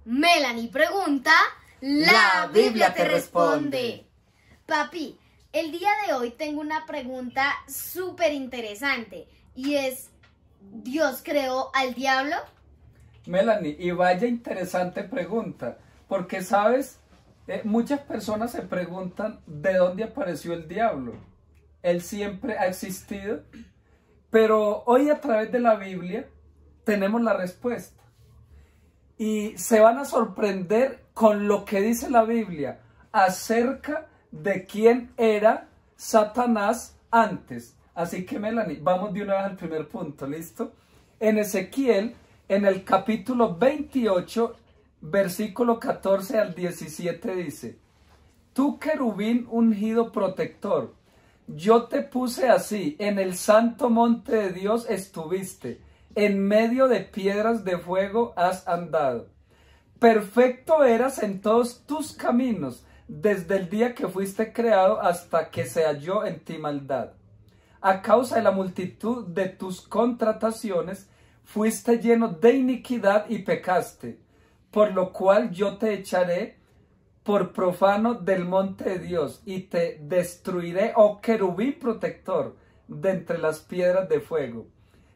Melanie pregunta, la Biblia te responde. Papi, el día de hoy tengo una pregunta súper interesante y es, ¿Dios creó al diablo? Melanie, y vaya interesante pregunta, porque sabes, muchas personas se preguntan de dónde apareció el diablo. Él siempre ha existido, pero hoy a través de la Biblia tenemos la respuesta. Y se van a sorprender con lo que dice la Biblia acerca de quién era Satanás antes. Así que, Melanie, vamos de una vez al primer punto, ¿listo? En Ezequiel, en el capítulo 28, versículo 14 al 17 dice: Tú, querubín ungido protector, yo te puse así, en el santo monte de Dios estuviste, en medio de piedras de fuego has andado. Perfecto eras en todos tus caminos, desde el día que fuiste creado hasta que se halló en ti maldad. A causa de la multitud de tus contrataciones, fuiste lleno de iniquidad y pecaste, por lo cual yo te echaré por profano del monte de Dios, y te destruiré, oh querubín protector, de entre las piedras de fuego.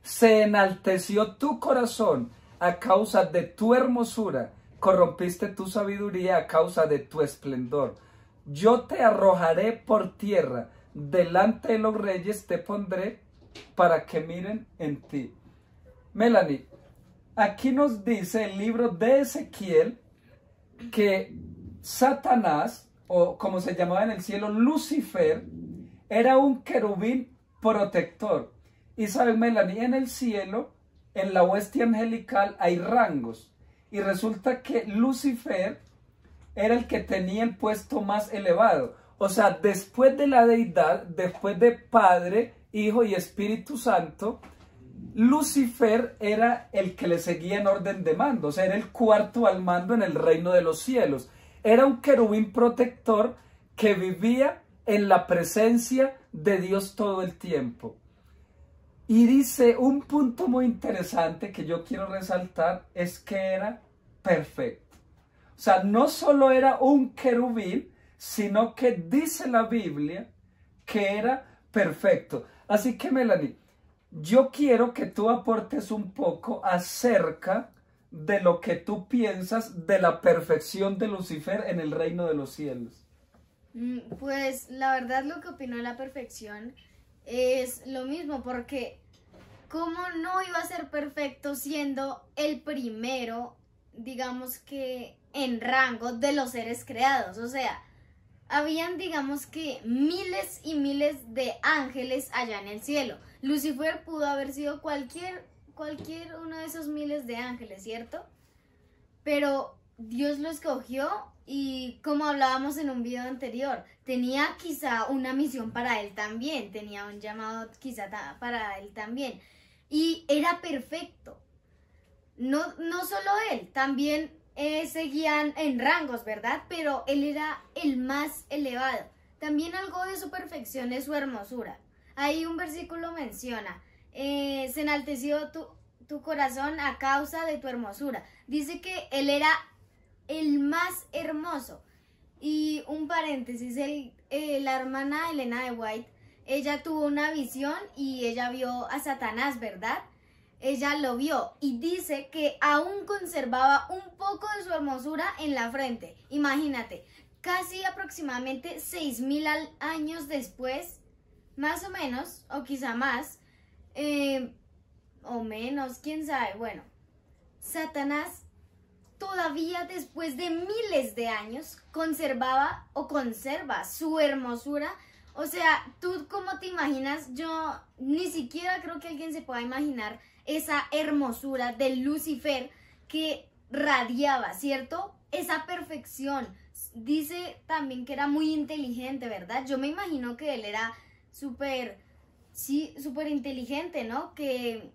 Se enalteció tu corazón a causa de tu hermosura, corrompiste tu sabiduría a causa de tu esplendor. Yo te arrojaré por tierra, delante de los reyes te pondré, para que miren en ti. Melanie, aquí nos dice el libro de Ezequiel que Satanás, o como se llamaba en el cielo, Lucifer, era un querubín protector. Y saben, Melanie, en el cielo, en la hueste angelical, hay rangos. Y resulta que Lucifer era el que tenía el puesto más elevado. O sea, después de la deidad, después de Padre, Hijo y Espíritu Santo, Lucifer era el que le seguía en orden de mando. O sea, era el cuarto al mando en el reino de los cielos. Era un querubín protector que vivía en la presencia de Dios todo el tiempo. Y dice un punto muy interesante que yo quiero resaltar, es que era perfecto. O sea, no solo era un querubín, sino que dice la Biblia que era perfecto. Así que, Melanie, yo quiero que tú aportes un poco acerca de lo que tú piensas de la perfección de Lucifer en el reino de los cielos. Pues la verdad lo que opino de la perfección es lo mismo, porque ¿cómo no iba a ser perfecto siendo el primero, digamos que en rango de los seres creados? O sea, habían, digamos que miles y miles de ángeles allá en el cielo. Lucifer pudo haber sido cualquier uno de esos miles de ángeles, ¿cierto? Pero Dios lo escogió y, como hablábamos en un video anterior, tenía quizá una misión para él también, tenía un llamado quizá para él también. Y era perfecto. No solo él, también seguían en rangos, ¿verdad? Pero él era el más elevado. También algo de su perfección es su hermosura. Ahí un versículo menciona, se enalteció tu corazón a causa de tu hermosura. Dice que él era el más hermoso. Y un paréntesis, la hermana Elena de White, ella tuvo una visión y ella vio a Satanás, ¿verdad? Ella lo vio y dice que aún conservaba un poco de su hermosura en la frente. Imagínate, casi aproximadamente 6000 años después, más o menos, o quizá más, o menos, quién sabe. Bueno, Satanás todavía después de miles de años conservaba o conserva su hermosura. O sea, ¿tú cómo te imaginas? Yo ni siquiera creo que alguien se pueda imaginar esa hermosura de Lucifer que radiaba, ¿cierto? Esa perfección. Dice también que era muy inteligente, ¿verdad? Yo me imagino que él era súper inteligente, ¿no? Que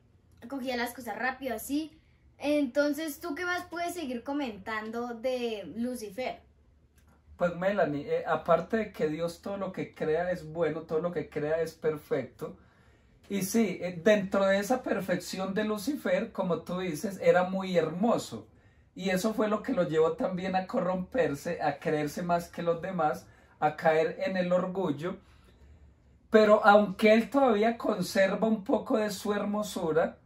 cogía las cosas rápido, así. Entonces, ¿tú qué más puedes seguir comentando de Lucifer? Pues, Melanie, aparte de que Dios todo lo que crea es bueno, todo lo que crea es perfecto. Y sí, dentro de esa perfección de Lucifer, como tú dices, era muy hermoso. y eso fue lo que lo llevó también a corromperse, a creerse más que los demás, a caer en el orgullo. Pero aunque él todavía conserva un poco de su hermosura,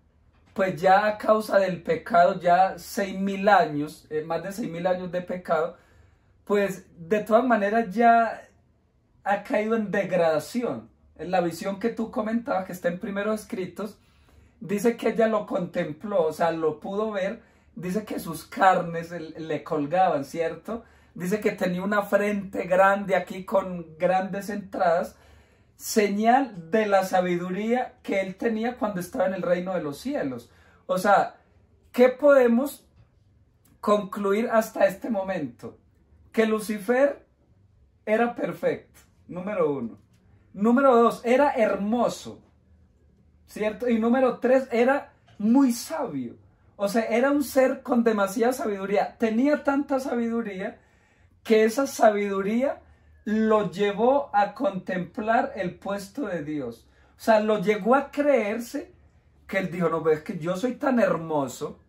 pues ya a causa del pecado, ya 6.000 años, más de 6.000 años de pecado, pues de todas maneras ya ha caído en degradación. En la visión que tú comentabas, que está en Primeros Escritos, dice que ella lo contempló, o sea, lo pudo ver, dice que sus carnes le colgaban, ¿cierto? Dice que tenía una frente grande aquí con grandes entradas, señal de la sabiduría que él tenía cuando estaba en el reino de los cielos. O sea, ¿qué podemos concluir hasta este momento? Que Lucifer era perfecto, número 1. Número 2, era hermoso, ¿cierto? Y número 3, era muy sabio. O sea, era un ser con demasiada sabiduría. Tenía tanta sabiduría que esa sabiduría lo llevó a contemplar el puesto de Dios. O sea, lo llegó a creerse que él dijo, no, ves que yo soy tan hermoso,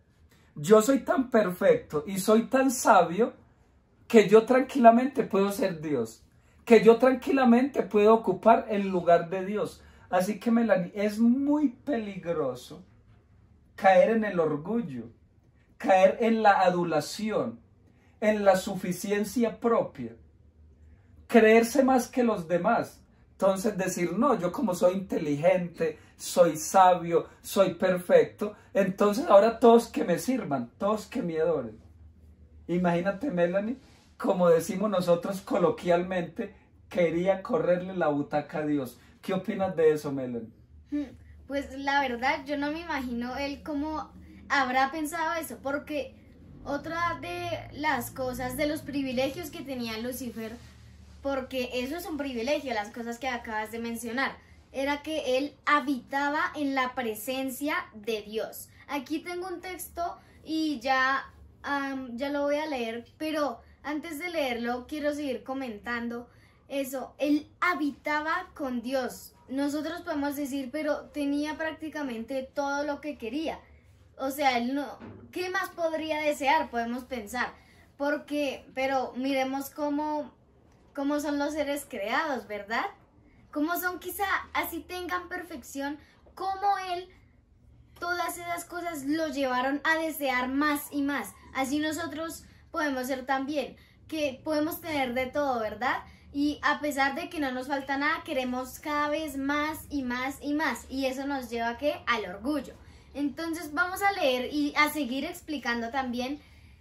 yo soy tan perfecto y soy tan sabio que yo tranquilamente puedo ser Dios, que yo tranquilamente puedo ocupar el lugar de Dios. Así que, Melanie, es muy peligroso caer en el orgullo, caer en la adulación, en la suficiencia propia, creerse más que los demás. Entonces decir, no, yo como soy inteligente, soy sabio, soy perfecto, entonces ahora todos que me sirvan, todos que me adoren. Imagínate, Melanie, como decimos nosotros coloquialmente, quería correrle la butaca a Dios. ¿Qué opinas de eso, Melanie? Pues la verdad, yo no me imagino él cómo habrá pensado eso, porque otra de las cosas, de los privilegios que tenía Lucifer, porque eso es un privilegio, las cosas que acabas de mencionar, era que él habitaba en la presencia de Dios. Aquí tengo un texto y ya lo voy a leer, pero antes de leerlo quiero seguir comentando eso. Él habitaba con Dios. Nosotros podemos decir, pero tenía prácticamente todo lo que quería. O sea, él no, ¿qué más podría desear? Podemos pensar. Pero miremos cómo son los seres creados, ¿verdad? Cómo son, quizá así tengan perfección, cómo él, todas esas cosas lo llevaron a desear más y más. Así nosotros podemos ser también, que podemos tener de todo, ¿verdad? Y a pesar de que no nos falta nada, queremos cada vez más y más y más. Y eso nos lleva ¿a qué? Al orgullo. Entonces vamos a leer y a seguir explicando también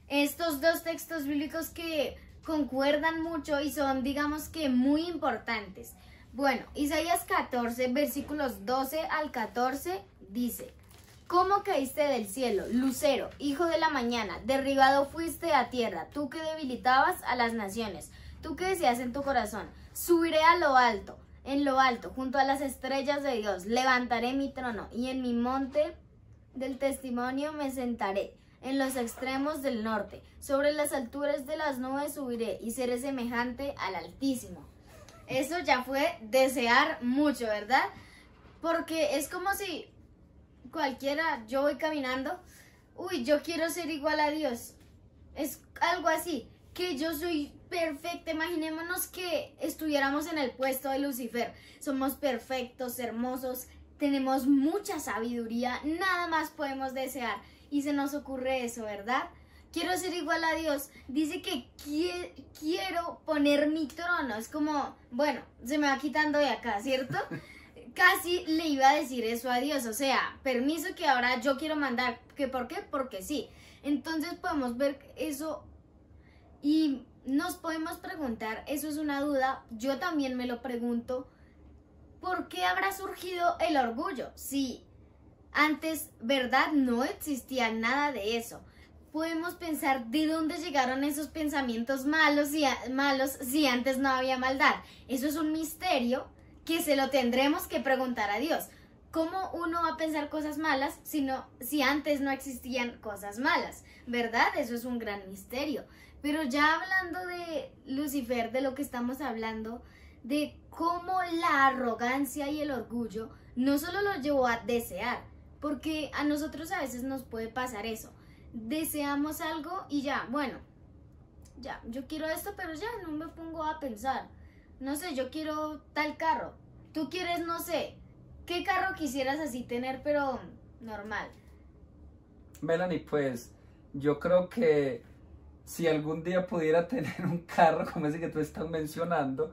estos dos textos bíblicos que concuerdan mucho y son, digamos que, muy importantes. Bueno, Isaías 14, versículos 12 al 14 dice: ¿Cómo caíste del cielo, lucero, hijo de la mañana? Derribado fuiste a tierra, tú que debilitabas a las naciones. Tú que decías en tu corazón, subiré a lo alto, en lo alto, junto a las estrellas de Dios, levantaré mi trono y en mi monte del testimonio me sentaré, en los extremos del norte, sobre las alturas de las nubes subiré y seré semejante al Altísimo. Eso ya fue desear mucho, ¿verdad? Porque es como si cualquiera, yo voy caminando, uy, yo quiero ser igual a Dios. Es algo así, que yo soy perfecta. Imaginémonos que estuviéramos en el puesto de Lucifer. Somos perfectos, hermosos, tenemos mucha sabiduría, nada más podemos desear. Y se nos ocurre eso, ¿verdad? Quiero ser igual a Dios. Dice que quiero poner mi trono. Es como, bueno, se me va quitando de acá, ¿cierto? Casi le iba a decir eso a Dios. O sea, permiso que ahora yo quiero mandar. ¿Que por qué? Porque sí. Entonces podemos ver eso y nos podemos preguntar, eso es una duda, yo también me lo pregunto, ¿por qué habrá surgido el orgullo? Si antes, ¿verdad? No existía nada de eso. Podemos pensar de dónde llegaron esos pensamientos malos si antes no había maldad. Eso es un misterio que se lo tendremos que preguntar a Dios. ¿Cómo uno va a pensar cosas malas si antes no existían cosas malas? ¿Verdad? Eso es un gran misterio. Pero ya hablando de Lucifer, de lo que estamos hablando, de cómo la arrogancia y el orgullo no solo lo llevó a desear, porque a nosotros a veces nos puede pasar eso, deseamos algo y ya, bueno, ya, yo quiero esto, pero ya no me pongo a pensar. No sé, yo quiero tal carro. Tú quieres, no sé, ¿qué carro quisieras así tener, pero normal? Melanie, pues yo creo que si algún día pudiera tener un carro como ese que tú estás mencionando,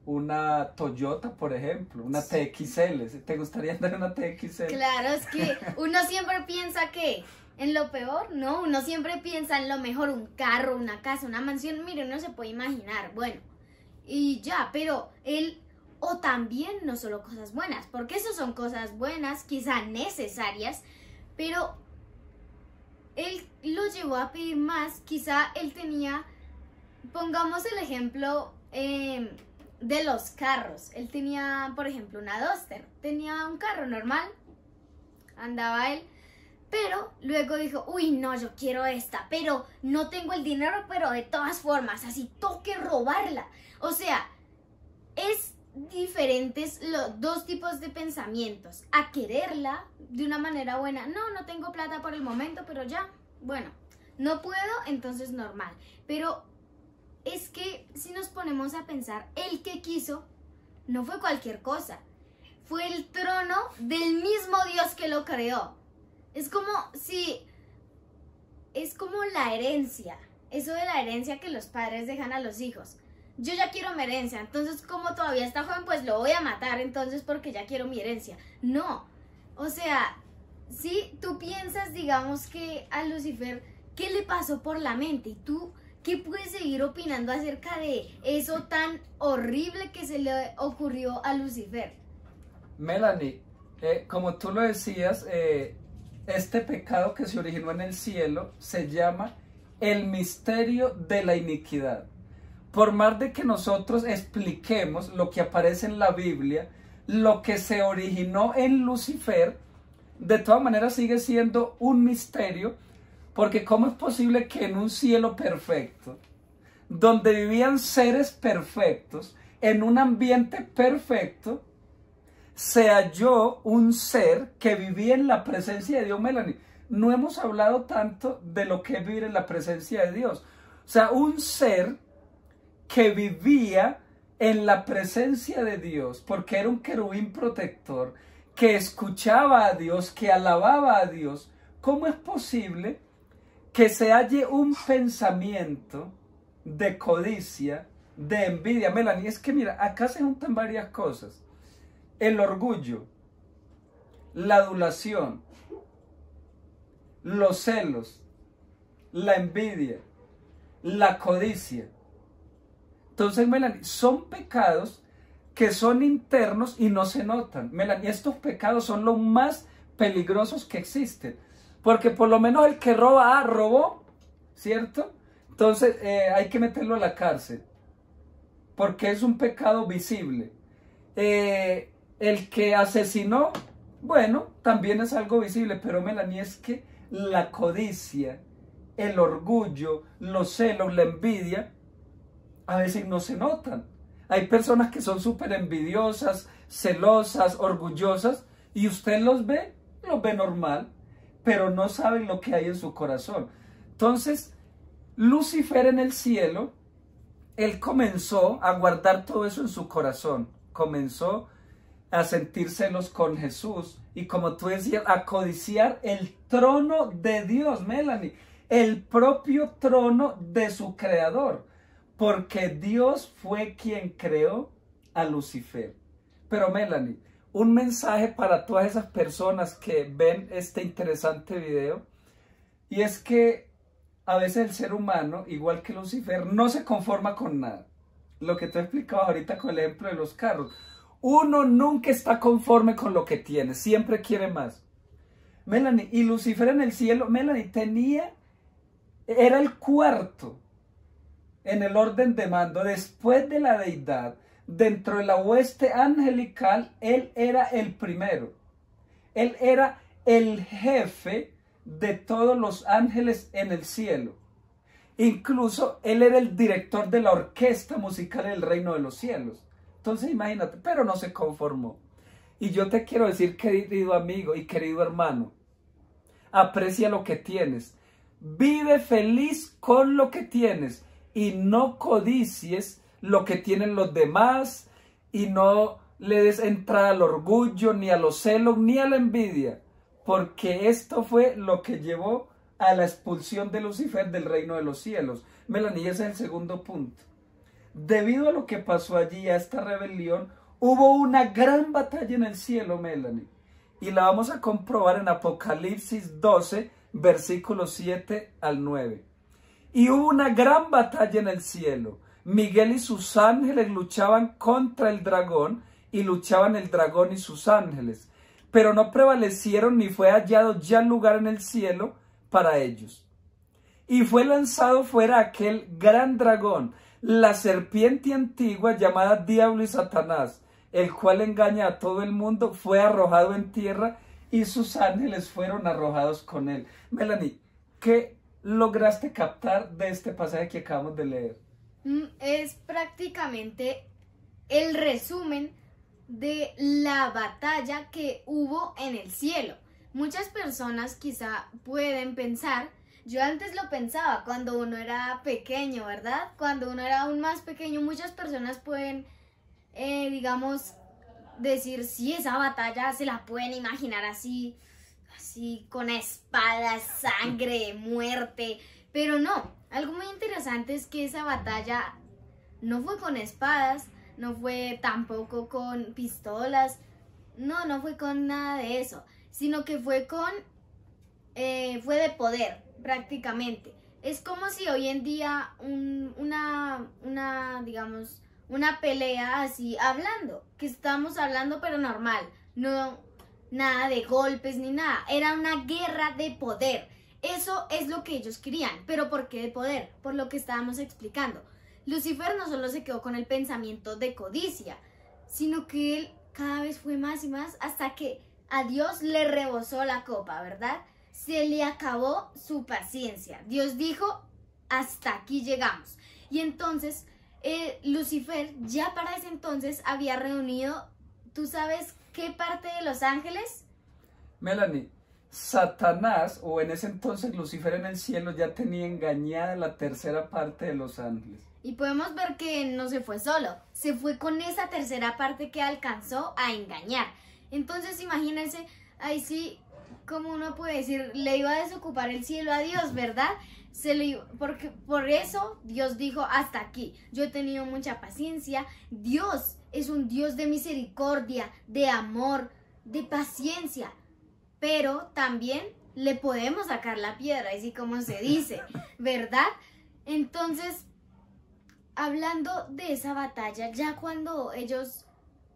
una Toyota, por ejemplo, una TXL. ¿Te gustaría tener una TXL? Claro, es que uno siempre piensa que en lo peor, no, uno siempre piensa en lo mejor, un carro, una casa, una mansión, mire, uno se puede imaginar, bueno, y ya, pero él, o también no solo cosas buenas, porque eso son cosas buenas, quizá necesarias, pero él lo llevó a pedir más, quizá él tenía, pongamos el ejemplo de los carros, él tenía, por ejemplo, una Duster, tenía un carro normal, andaba él, pero luego dijo, uy, no, yo quiero esta, pero no tengo el dinero, pero de todas formas, así toque robarla. O sea, es diferentes los dos tipos de pensamientos. A quererla de una manera buena, no tengo plata por el momento, pero ya, bueno, no puedo, entonces normal. Pero es que si nos ponemos a pensar, el que quiso no fue cualquier cosa, fue el trono del mismo Dios que lo creó. Es como la herencia, eso de la herencia que los padres dejan a los hijos. Yo ya quiero mi herencia, entonces como todavía está joven, pues lo voy a matar, entonces porque ya quiero mi herencia. No, o sea, si tú piensas, digamos que a Lucifer, ¿qué le pasó por la mente? Y tú, ¿qué puedes seguir opinando acerca de eso tan horrible que se le ocurrió a Lucifer? Melanie, como tú lo decías, este pecado que se originó en el cielo se llama el misterio de la iniquidad. Por más de que nosotros expliquemos lo que aparece en la Biblia, lo que se originó en Lucifer, de todas maneras sigue siendo un misterio, porque ¿cómo es posible que en un cielo perfecto, donde vivían seres perfectos, en un ambiente perfecto, se halló un ser que vivía en la presencia de Dios? Melanie, no hemos hablado tanto de lo que es vivir en la presencia de Dios. O sea, un ser que vivía en la presencia de Dios, porque era un querubín protector, que escuchaba a Dios, que alababa a Dios. ¿Cómo es posible que se halle un pensamiento de codicia, de envidia? Melanie, es que mira, acá se juntan varias cosas. El orgullo, la adulación, los celos, la envidia, la codicia. Entonces, Melanie, son pecados que son internos y no se notan. Melanie, estos pecados son los más peligrosos que existen. Porque por lo menos el que roba, robó, ¿cierto? Entonces hay que meterlo a la cárcel. Porque es un pecado visible. El que asesinó, bueno, también es algo visible, pero Melanie, es que la codicia, el orgullo, los celos, la envidia, a veces no se notan. Hay personas que son súper envidiosas, celosas, orgullosas, y usted los ve normal, pero no saben lo que hay en su corazón. Entonces, Lucifer en el cielo, él comenzó a guardar todo eso en su corazón, comenzó a sentir celos con Jesús y, como tú decías, a codiciar el trono de Dios, Melanie, el propio trono de su creador, porque Dios fue quien creó a Lucifer. Pero Melanie, un mensaje para todas esas personas que ven este interesante video, y es que a veces el ser humano, igual que Lucifer, no se conforma con nada. Lo que te he explicado ahorita con el ejemplo de los carros. Uno nunca está conforme con lo que tiene, siempre quiere más. Melanie, y Lucifer en el cielo, Melanie, era el cuarto en el orden de mando, después de la deidad, dentro de la hueste angelical. Él era el primero. Él era el jefe de todos los ángeles en el cielo. Incluso él era el director de la orquesta musical del reino de los cielos. Entonces imagínate, pero no se conformó. Y yo te quiero decir, querido amigo y querido hermano, aprecia lo que tienes. Vive feliz con lo que tienes y no codicies lo que tienen los demás y no le des entrada al orgullo, ni a los celos, ni a la envidia, porque esto fue lo que llevó a la expulsión de Lucifer del reino de los cielos. Melanie, ese es el segundo punto. Debido a lo que pasó allí, a esta rebelión, hubo una gran batalla en el cielo, Melanie, y la vamos a comprobar en Apocalipsis 12, versículos 7 al 9. Y hubo una gran batalla en el cielo. Miguel y sus ángeles luchaban contra el dragón, y luchaban el dragón y sus ángeles, pero no prevalecieron ni fue hallado ya lugar en el cielo para ellos. Y fue lanzado fuera aquel gran dragón, la serpiente antigua llamada Diablo y Satanás, el cual engaña a todo el mundo, fue arrojado en tierra y sus ángeles fueron arrojados con él. Melanie, ¿qué lograste captar de este pasaje que acabamos de leer? Es prácticamente el resumen de la batalla que hubo en el cielo. Muchas personas quizá pueden pensar, yo antes lo pensaba cuando uno era pequeño, ¿verdad? Cuando uno era aún más pequeño, muchas personas pueden, digamos, decir, sí, esa batalla se la pueden imaginar así con espadas, sangre, muerte, pero no. Algo muy interesante es que esa batalla no fue con espadas, no fue tampoco con pistolas, no fue con nada de eso, sino que fue fue de poder, prácticamente. Es como si hoy en día digamos, una pelea así hablando, que estamos hablando pero normal, no nada de golpes ni nada, era una guerra de poder. Eso es lo que ellos querían, pero ¿por qué de poder? Por lo que estábamos explicando. Lucifer no solo se quedó con el pensamiento de codicia, sino que él cada vez fue más y más hasta que a Dios le rebosó la copa, ¿verdad? Se le acabó su paciencia. Dios dijo, hasta aquí llegamos. Y entonces Lucifer ya para ese entonces había reunido, ¿tú sabes qué parte de los ángeles? Melanie, Satanás, o en ese entonces Lucifer en el cielo, ya tenía engañada la tercera parte de los ángeles. Y podemos ver que no se fue solo, se fue con esa tercera parte que alcanzó a engañar. Entonces imagínense, ahí sí, como uno puede decir, le iba a desocupar el cielo a Dios, ¿verdad? Porque por eso Dios dijo, hasta aquí, yo he tenido mucha paciencia. Dios es un Dios de misericordia, de amor, de paciencia, pero también le podemos sacar la piedra, así como se dice, ¿verdad? Entonces, hablando de esa batalla, ya cuando ellos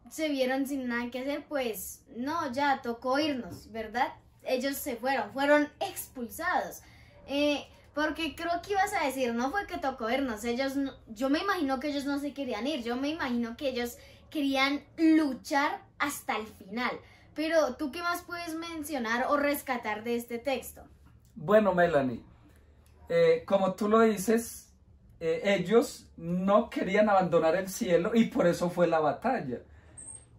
se vieron sin nada que hacer, pues no, ya tocó irnos, ¿verdad? Ellos se fueron expulsados. Porque creo que ibas a decir, no fue que tocó irnos, yo me imagino que ellos no se querían ir, yo me imagino que ellos querían luchar hasta el final. Pero, ¿tú qué más puedes mencionar o rescatar de este texto? Bueno, Melanie, como tú lo dices, ellos no querían abandonar el cielo y por eso fue la batalla.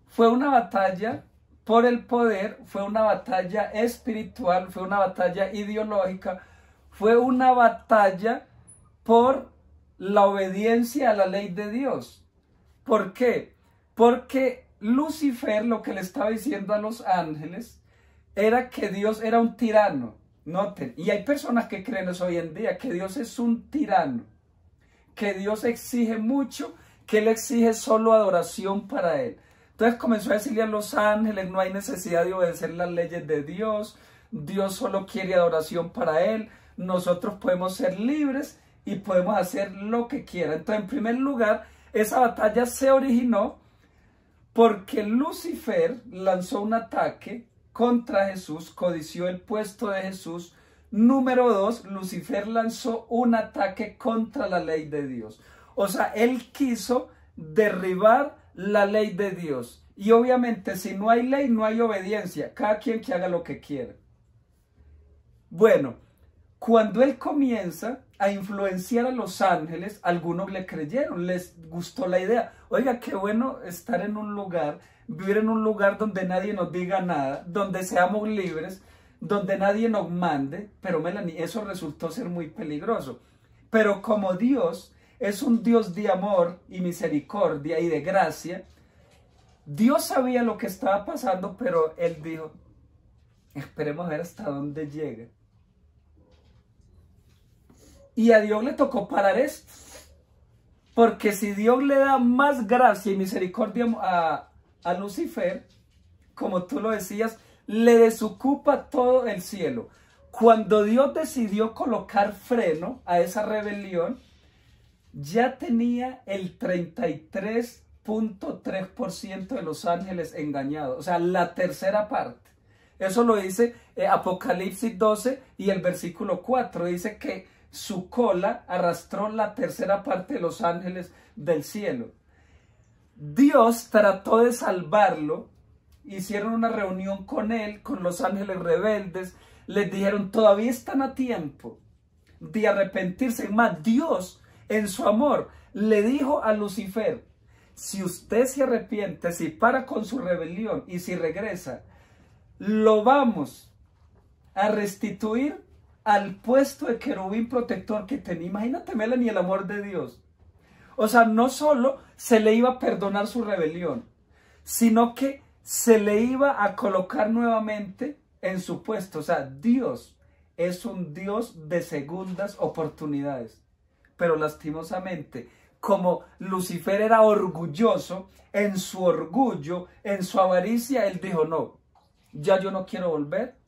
Fue una batalla por el poder, fue una batalla espiritual, fue una batalla ideológica, fue una batalla por la obediencia a la ley de Dios. ¿Por qué? Porque Lucifer lo que le estaba diciendo a los ángeles era que Dios era un tirano. Noten, y hay personas que creen eso hoy en día, que Dios es un tirano, que Dios exige mucho, que Él exige solo adoración para Él. Entonces comenzó a decirle a los ángeles, no hay necesidad de obedecer las leyes de Dios, Dios solo quiere adoración para Él, nosotros podemos ser libres y podemos hacer lo que quiera. Entonces, en primer lugar, esa batalla se originó porque Lucifer lanzó un ataque contra Jesús, codició el puesto de Jesús. Número 2, Lucifer lanzó un ataque contra la ley de Dios. O sea, él quiso derribar la ley de Dios. Y obviamente, si no hay ley, no hay obediencia. Cada quien que haga lo que quiera. Bueno, cuando él comienza a influenciar a los ángeles, algunos le creyeron, les gustó la idea. Oiga, qué bueno estar en un lugar, vivir en un lugar donde nadie nos diga nada, donde seamos libres, donde nadie nos mande, pero Melanie, eso resultó ser muy peligroso. Pero como Dios es un Dios de amor y misericordia y de gracia, Dios sabía lo que estaba pasando, pero Él dijo, esperemos a ver hasta dónde llega. Y a Dios le tocó parar esto. Porque si Dios le da más gracia y misericordia a Lucifer, como tú lo decías, le desocupa todo el cielo. Cuando Dios decidió colocar freno a esa rebelión, ya tenía el 33.3% de los ángeles engañados. O sea, la tercera parte. Eso lo dice Apocalipsis 12 y el versículo 4. Dice que su cola arrastró la tercera parte de los ángeles del cielo. Dios trató de salvarlo. Hicieron una reunión con él, con los ángeles rebeldes. Les dijeron, todavía están a tiempo de arrepentirse. Más, Dios, en su amor, le dijo a Lucifer, si usted se arrepiente, si para con su rebelión y si regresa, lo vamos a restituir al puesto de querubín protector que tenía. Imagínate, Melanie, el amor de Dios. O sea, no solo se le iba a perdonar su rebelión, sino que se le iba a colocar nuevamente en su puesto. O sea, Dios es un Dios de segundas oportunidades. Pero lastimosamente, como Lucifer era orgulloso, en su orgullo, en su avaricia, él dijo, no, ya yo no quiero volver.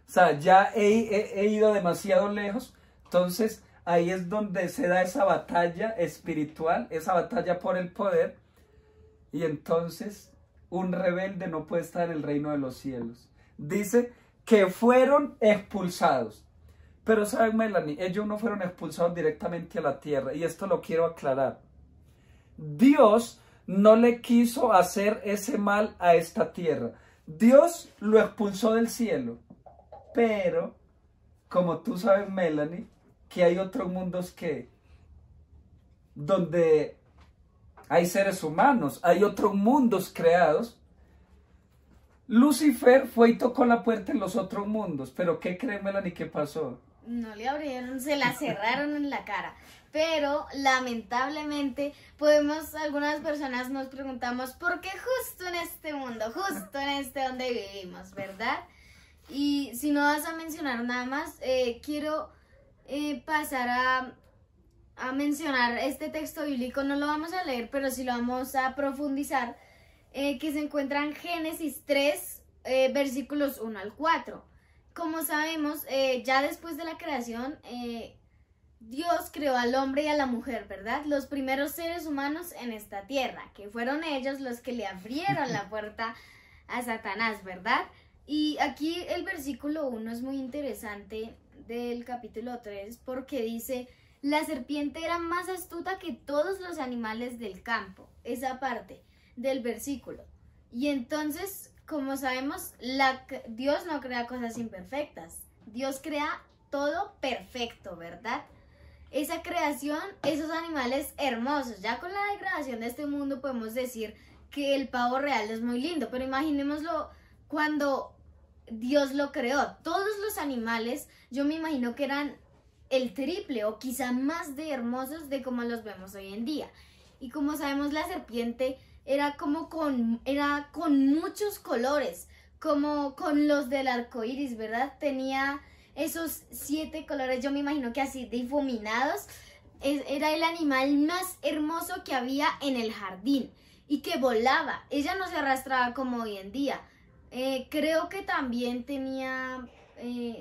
O sea, ya he ido demasiado lejos. Entonces, ahí es donde se da esa batalla espiritual, esa batalla por el poder. Y entonces, un rebelde no puede estar en el reino de los cielos. Dice que fueron expulsados. Pero, ¿saben, Melanie? Ellos no fueron expulsados directamente a la tierra. Y esto lo quiero aclarar. Dios no le quiso hacer ese mal a esta tierra. Dios lo expulsó del cielo. Pero, como tú sabes, Melanie, que hay otros mundos donde hay seres humanos, hay otros mundos creados. Lucifer fue y tocó la puerta en los otros mundos. Pero, ¿qué cree, Melanie, qué pasó? No le abrieron, se la cerraron en la cara. Pero lamentablemente algunas personas nos preguntamos ¿por qué justo en este mundo, justo en este donde vivimos, verdad? Y si no vas a mencionar nada más, quiero pasar a mencionar este texto bíblico. No lo vamos a leer, pero sí lo vamos a profundizar, que se encuentra en Génesis 3, versículos 1 al 4. Como sabemos, ya después de la creación, Dios creó al hombre y a la mujer, ¿verdad? Los primeros seres humanos en esta tierra, que fueron ellos los que le abrieron la puerta a Satanás, ¿verdad? Y aquí el versículo 1 es muy interesante del capítulo 3 porque dice, la serpiente era más astuta que todos los animales del campo, esa parte del versículo. Y entonces, como sabemos, Dios no crea cosas imperfectas, Dios crea todo perfecto, ¿verdad? Esa creación, esos animales hermosos, ya con la degradación de este mundo podemos decir que el pavo real es muy lindo, pero imaginémoslo cuando Dios lo creó. Todos los animales, yo me imagino que eran el triple o quizá más de hermosos de como los vemos hoy en día. Y como sabemos, la serpiente era con muchos colores, como con los del arco iris, ¿verdad? Tenía esos 7 colores, yo me imagino que así difuminados. Era el animal más hermoso que había en el jardín y que volaba. Ella no se arrastraba como hoy en día. Creo que también tenía,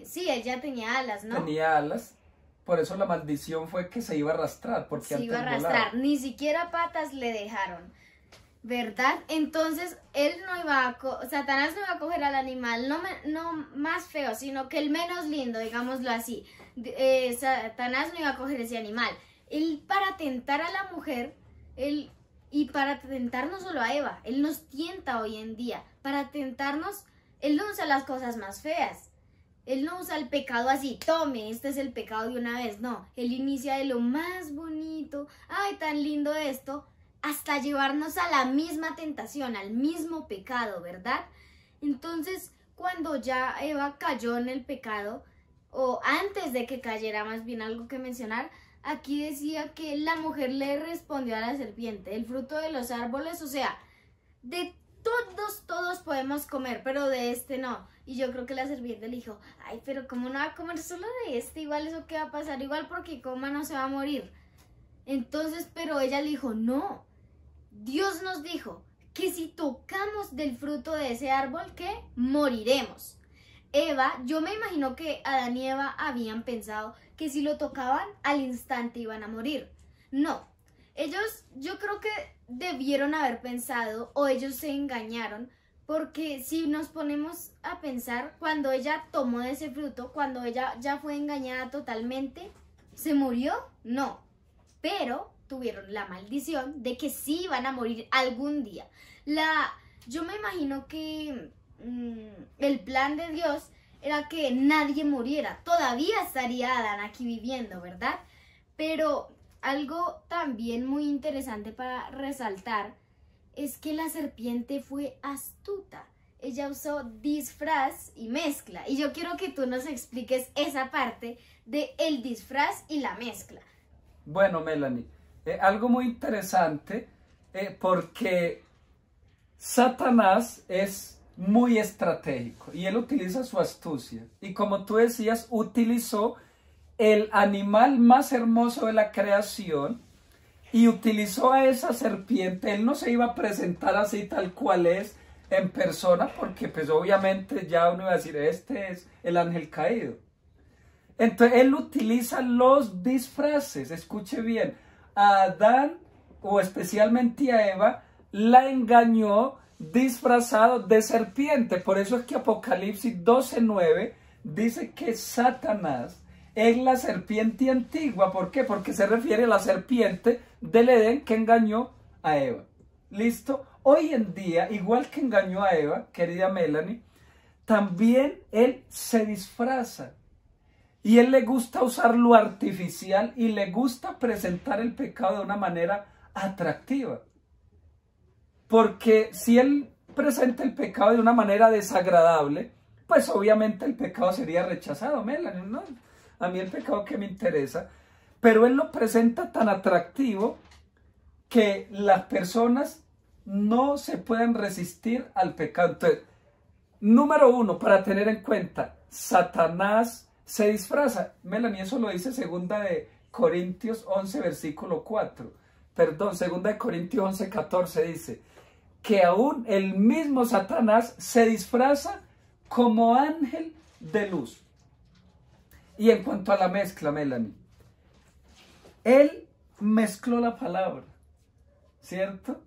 sí, ella tenía alas, ¿no? Tenía alas, por eso la maldición fue que se iba a arrastrar, porque se antes iba a arrastrar, volaba. Ni siquiera patas le dejaron, ¿verdad? Entonces, Satanás no iba a coger al animal, no más feo, sino que el menos lindo, digámoslo así. Satanás no iba a coger ese animal. Él, para tentar a la mujer, y para tentar no solo a Eva, él nos tienta hoy en día. Para tentarnos, él no usa las cosas más feas. Él no usa el pecado así, tome, este es el pecado de una vez. No, él inicia de lo más bonito, ay, tan lindo esto, hasta llevarnos a la misma tentación, al mismo pecado, ¿verdad? Entonces, cuando ya Eva cayó en el pecado, o antes de que cayera, más bien algo que mencionar. Aquí decía que la mujer le respondió a la serpiente, el fruto de los árboles, o sea, de todos podemos comer, pero de este no. Y yo creo que la serpiente le dijo, ay, pero ¿cómo no va a comer solo de este? Igual eso qué va a pasar, igual porque coma no se va a morir. Entonces, pero ella le dijo, no, Dios nos dijo que si tocamos del fruto de ese árbol, ¿qué? Moriremos. Eva, yo me imagino que Adán y Eva habían pensado que si lo tocaban, al instante iban a morir. No, ellos, yo creo que debieron haber pensado, o ellos se engañaron, porque si nos ponemos a pensar, cuando ella tomó de ese fruto, cuando ella ya fue engañada totalmente, ¿se murió? No, pero tuvieron la maldición de que sí iban a morir algún día. Yo me imagino que el plan de Dios era que nadie muriera. Todavía estaría Adán aquí viviendo, ¿verdad? Pero algo también muy interesante para resaltar es que la serpiente fue astuta. Ella usó disfraz y mezcla. Y yo quiero que tú nos expliques esa parte de el disfraz y la mezcla. Bueno, Melanie, algo muy interesante porque Satanás es muy estratégico y él utiliza su astucia. Y como tú decías, utilizó el animal más hermoso de la creación y utilizó a esa serpiente. Él no se iba a presentar así tal cual es en persona, porque pues obviamente ya uno iba a decir, este es el ángel caído. Entonces él utiliza los disfraces. Escuche bien, a Adán o especialmente a Eva la engañó disfrazado de serpiente. Por eso es que Apocalipsis 12:9 dice que Satanás es la serpiente antigua. ¿Por qué? Porque se refiere a la serpiente del Edén que engañó a Eva. ¿Listo? Hoy en día, igual que engañó a Eva, querida Melanie, también él se disfraza. Y él le gusta usar lo artificial y le gusta presentar el pecado de una manera atractiva. Porque si él presenta el pecado de una manera desagradable, pues obviamente el pecado sería rechazado. Melanie, no, a mí el pecado que me interesa, pero él lo presenta tan atractivo que las personas no se pueden resistir al pecado. Entonces, número uno, para tener en cuenta, Satanás se disfraza. Melanie, eso lo dice 2 de Corintios 11, versículo 4. Perdón, 2 de Corintios 11, 14 dice que aún el mismo Satanás se disfraza como ángel de luz. Y en cuanto a la mezcla, Melanie, él mezcló la palabra, ¿cierto?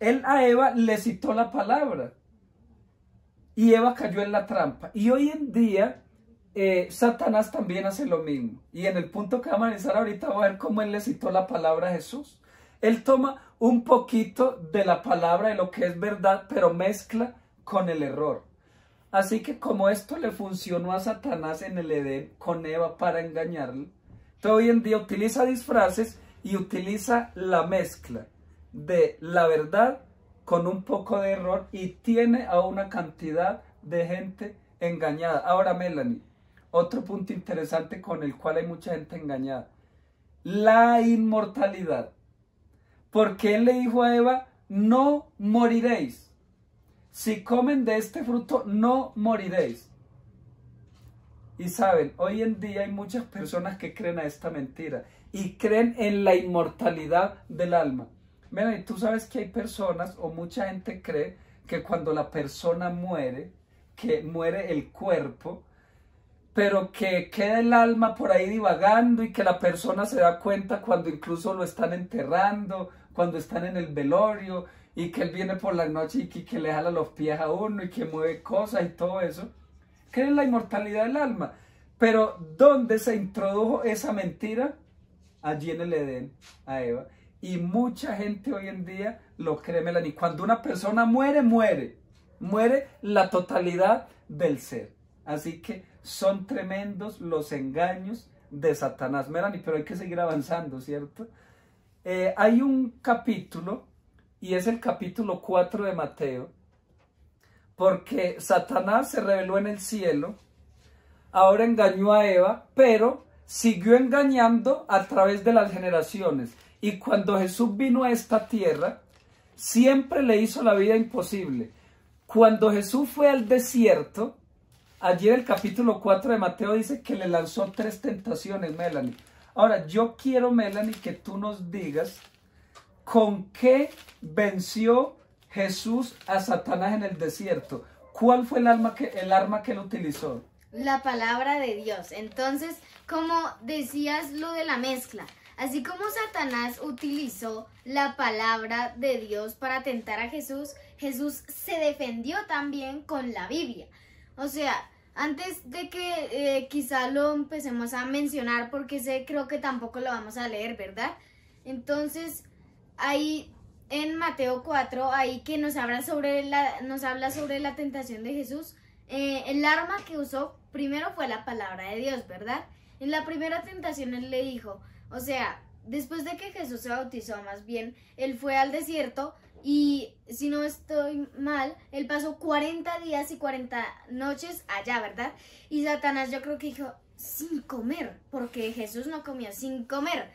Él a Eva le citó la palabra y Eva cayó en la trampa. Y hoy en día Satanás también hace lo mismo. Y en el punto que vamos a analizar ahorita vamos a ver cómo él le citó la palabra a Jesús. Él toma un poquito de la palabra, de lo que es verdad, pero mezcla con el error. Así que como esto le funcionó a Satanás en el Edén con Eva para engañarlo, entonces hoy en día utiliza disfraces y utiliza la mezcla de la verdad con un poco de error y tiene a una cantidad de gente engañada. Ahora, Melanie, otro punto interesante con el cual hay mucha gente engañada: la inmortalidad. Porque él le dijo a Eva, no moriréis. Si comen de este fruto, no moriréis. Y saben, hoy en día hay muchas personas que creen a esta mentira y creen en la inmortalidad del alma. Mira, y tú sabes que hay personas, o mucha gente cree que cuando la persona muere, que muere el cuerpo, pero que queda el alma por ahí divagando y que la persona se da cuenta cuando incluso lo están enterrando, cuando están en el velorio, y que él viene por la noche y que le jala los pies a uno y que mueve cosas y todo eso. Creen en la inmortalidad del alma. Pero ¿dónde se introdujo esa mentira? Allí en el Edén, a Eva. Y mucha gente hoy en día lo cree, Melanie. Cuando una persona muere, muere. Muere la totalidad del ser. Así que son tremendos los engaños de Satanás, Melanie, pero hay que seguir avanzando, ¿cierto? Hay un capítulo, y es el capítulo 4 de Mateo, porque Satanás se reveló en el cielo, ahora engañó a Eva, pero siguió engañando a través de las generaciones. Y cuando Jesús vino a esta tierra, siempre le hizo la vida imposible. Cuando Jesús fue al desierto, allí en el capítulo 4 de Mateo dice que le lanzó 3 tentaciones, Melanie. Ahora, yo quiero, Melanie, que tú nos digas con qué venció Jesús a Satanás en el desierto. ¿Cuál fue el arma que él utilizó? La palabra de Dios. Entonces, como decías lo de la mezcla, así como Satanás utilizó la palabra de Dios para tentar a Jesús, Jesús se defendió también con la Biblia. O sea, antes de que quizá lo empecemos a mencionar, porque creo que tampoco lo vamos a leer, ¿verdad? Entonces, ahí en Mateo 4, ahí que nos habla sobre la tentación de Jesús, el arma que usó primero fue la palabra de Dios, ¿verdad? En la primera tentación él le dijo, o sea, después de que Jesús se bautizó, más bien, él fue al desierto y, si no estoy mal, él pasó 40 días y 40 noches allá, ¿verdad? Y Satanás, yo creo que dijo, sin comer, porque Jesús no comía sin comer.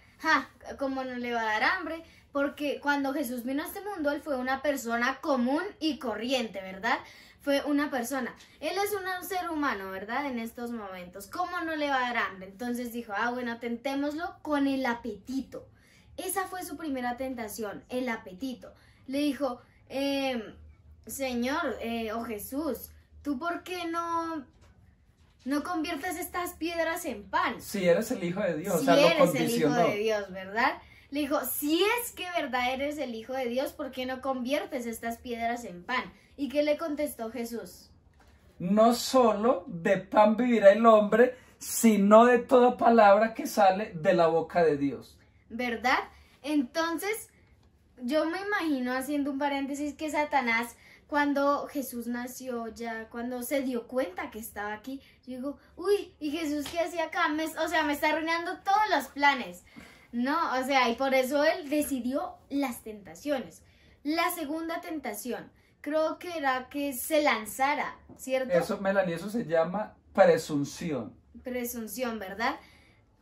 ¿Cómo no le va a dar hambre? Porque cuando Jesús vino a este mundo, él fue una persona común y corriente, ¿verdad? Fue una persona. Él es un ser humano, ¿verdad? En estos momentos. ¿Cómo no le va a dar hambre? Entonces dijo, bueno, tentémoslo con el apetito. Esa fue su primera tentación, el apetito. Le dijo, Señor, Jesús, ¿tú por qué no conviertes estas piedras en pan? Si eres el Hijo de Dios, si eres el Hijo de Dios, ¿verdad? Le dijo, si es que verdad eres el Hijo de Dios, ¿por qué no conviertes estas piedras en pan? ¿Y qué le contestó Jesús? No solo de pan vivirá el hombre, sino de toda palabra que sale de la boca de Dios. ¿Verdad? Entonces, yo me imagino, haciendo un paréntesis, que Satanás, cuando Jesús nació, ya cuando se dio cuenta que estaba aquí, yo digo, uy, ¿y Jesús qué hacía acá? Me está arruinando todos los planes. No, o sea, y por eso él decidió las tentaciones. La segunda tentación, creo que era que se lanzara, ¿cierto? Eso, Melanie, eso se llama presunción. Presunción, ¿verdad?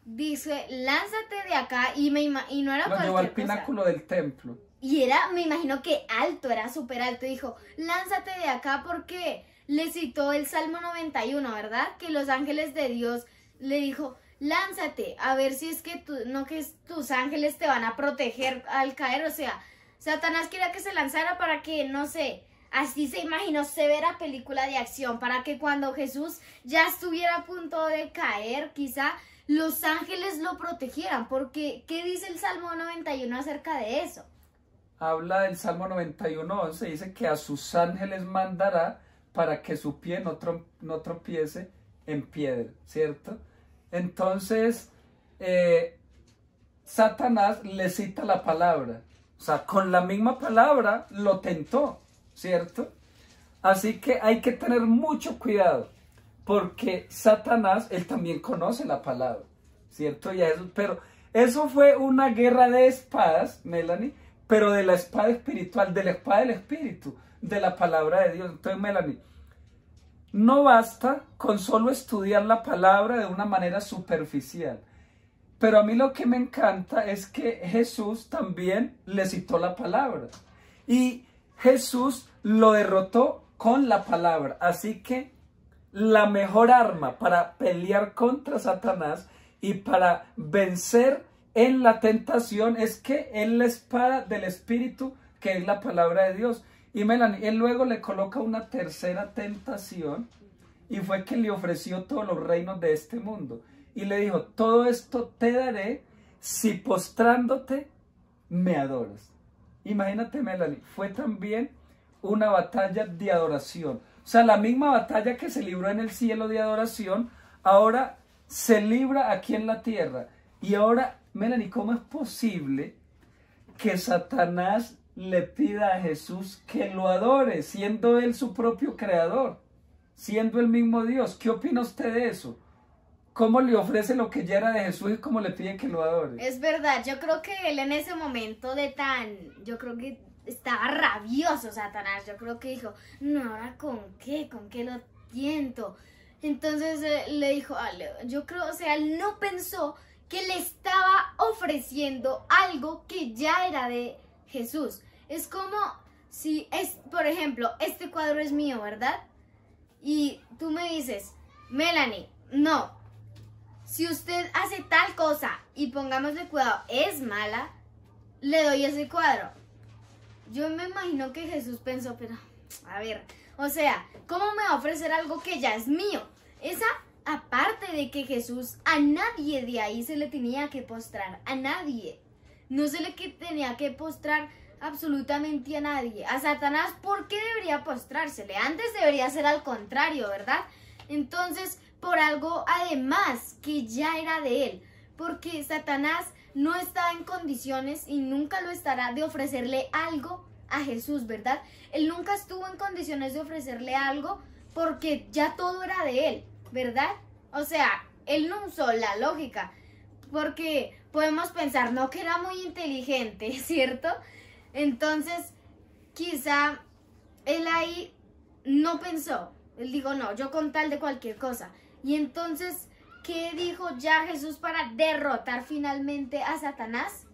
Dice, lánzate de acá, y no era cualquier cosa. Lo llevó al pináculo del templo. Y era, me imagino que alto, era súper alto. Dijo, lánzate de acá, porque le citó el Salmo 91, ¿verdad? Que los ángeles de Dios le dijo, lánzate, a ver si es que tus ángeles te van a proteger al caer. O sea, Satanás quería que se lanzara para que, no sé, así se imaginó severa película de acción, para que cuando Jesús ya estuviera a punto de caer, quizá los ángeles lo protegieran. Porque, ¿qué dice el Salmo 91 acerca de eso? Habla del Salmo 91:11, dice que a sus ángeles mandará para que su pie no tropiece en piedra, ¿cierto? Entonces, Satanás le cita la palabra, o sea, con la misma palabra lo tentó, ¿cierto? Así que hay que tener mucho cuidado, porque Satanás, él también conoce la palabra, ¿cierto? Pero eso fue una guerra de espadas, Melanie, pero de la espada espiritual, de la espada del espíritu, de la palabra de Dios. Entonces, Melanie, no basta con solo estudiar la palabra de una manera superficial. Pero a mí lo que me encanta es que Jesús también le citó la palabra. Y Jesús lo derrotó con la palabra. Así que la mejor arma para pelear contra Satanás y para vencer en la tentación es que es la espada del Espíritu, que es la palabra de Dios. Y Melanie, él luego le coloca una tercera tentación, y fue que le ofreció todos los reinos de este mundo. Y le dijo, todo esto te daré si postrándote me adoras. Imagínate, Melanie, fue también una batalla de adoración. O sea, la misma batalla que se libró en el cielo de adoración, ahora se libra aquí en la tierra. Y ahora, Melanie, ¿cómo es posible que Satanás le pida a Jesús que lo adore, siendo él su propio creador, siendo el mismo Dios? ¿Qué opina usted de eso? ¿Cómo le ofrece lo que ya era de Jesús y cómo le pide que lo adore? Es verdad, yo creo que él en ese momento yo creo que estaba rabioso Satanás. Yo creo que dijo, no, ahora con qué lo tiento. Entonces le dijo, yo creo, o sea, él no pensó que le estaba ofreciendo algo que ya era de Jesús. Es como si, por ejemplo, este cuadro es mío, ¿verdad? Y tú me dices, Melanie, no, si usted hace tal cosa y pongámosle cuidado, es mala, le doy ese cuadro. Yo me imagino que Jesús pensó, pero, a ver, o sea, ¿cómo me va a ofrecer algo que ya es mío? Esa, aparte de que Jesús a nadie de ahí se le tenía que postrar, a nadie. No se le tenía que postrar absolutamente a nadie. A Satanás, ¿por qué debería postrársele? Antes debería ser al contrario, ¿verdad? Entonces, por algo además que ya era de él, porque Satanás no estaba en condiciones y nunca lo estará de ofrecerle algo a Jesús, ¿verdad? Él nunca estuvo en condiciones de ofrecerle algo porque ya todo era de él, ¿verdad? O sea, él no usó la lógica, porque podemos pensar, no, que era muy inteligente, ¿cierto? Entonces, quizá él ahí no pensó, él dijo, no, yo con tal de cualquier cosa. Y entonces, ¿qué dijo ya Jesús para derrotar finalmente a Satanás?